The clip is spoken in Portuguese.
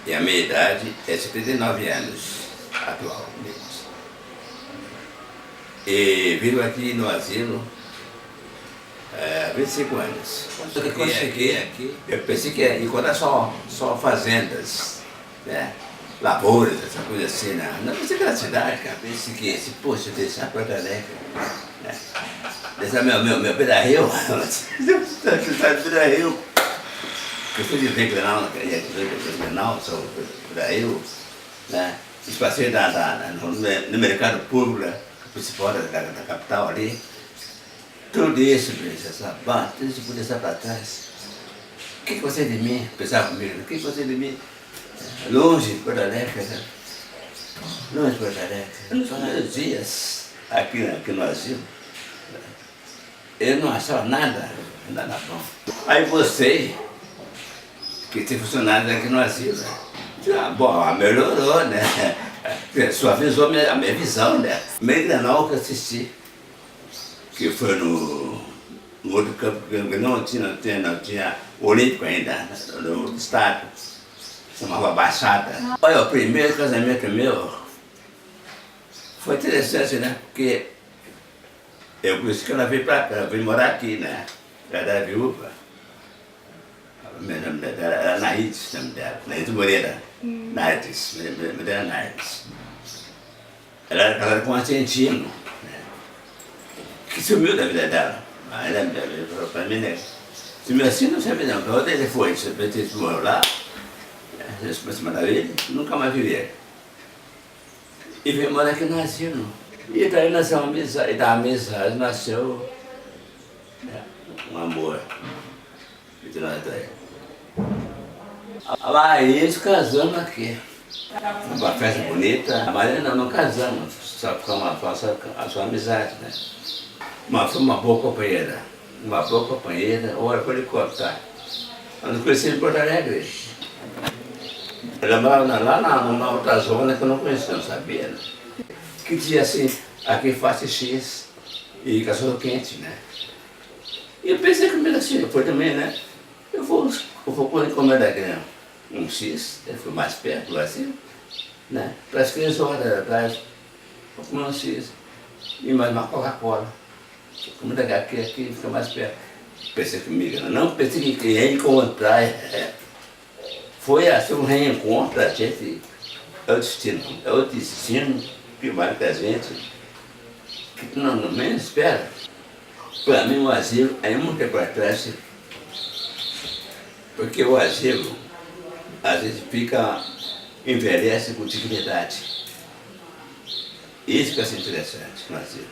E a minha idade é 59 anos, atualmente. E vivo aqui no asilo há 25 anos. Eu pensei que ia encontrar só fazendas, né? Lavouras, essa coisa assim, né? Não pensei que era cidade, cara. Pensei que, poxa, deixar para Porto Alegre, né? Deixar meu pedario, pedario. Eu fui de regional, sou pedario, né? Os passeios no mercado público, né? Principal da capital ali. Tudo isso, essa banda, tudo isso podia estar para trás. O que você é de mim? Pensava comigo, o que você é de mim? Longe de Porto Alegre, né? Longe de Porto Alegre. Nos primeiros dias, aqui no asilo, eu não achava nada bom. Aí você, que tem funcionário aqui no asilo, bom, melhorou, né? Suavizou a minha visão, né? Meio granal que eu assisti, que foi no outro campo, que não tinha olímpico ainda, no outro estádio, chamava Baixada. Olha, o primeiro casamento meu foi interessante, né? Porque por isso que eu não vim pra cá, eu vim morar aqui, né? Eu era viúva. O nome dela era Naides, o nome dela, Naides Moreira. Naides, me dela Naides. Ela era casada com um argentino, né? Que sumiu da vida dela. Aí ela falou pra mim, né? Sumiu assim, não sabe não. Pra onde ele foi? Se ele morreu lá, por cima da vida, nunca mais vi ele. E veio morar aqui no asilo. E daí nasceu uma amizade, e da amizade nasceu um amor entre nós dois. Aí eles casamos aqui. Uma festa bonita, mas não casamos, só ficamos a sua amizade, né? Mas foi uma boa companheira, hora para ele cortar. Eu não conheci em Porto Alegre. Ela morava lá numa outra zona que eu não conhecia, não sabia, né? Que dizia assim, aqui faz X e cachorro quente, né? E eu pensei comigo assim, depois também, né? Eu vou encomendar aqui um X, eu fui mais perto, assim, né? Para as 15 horas atrás, vou comer um X e mais uma Coca-Cola. Como aqui fica mais perto. Pensei comigo, não pensei que ia encontrar. Foi assim um reencontro da gente. É o destino que marca a gente, que não menos espera. Para mim o asilo é muito tempo atrás, porque o asilo às vezes envelhece com dignidade. Isso que é interessante no asilo.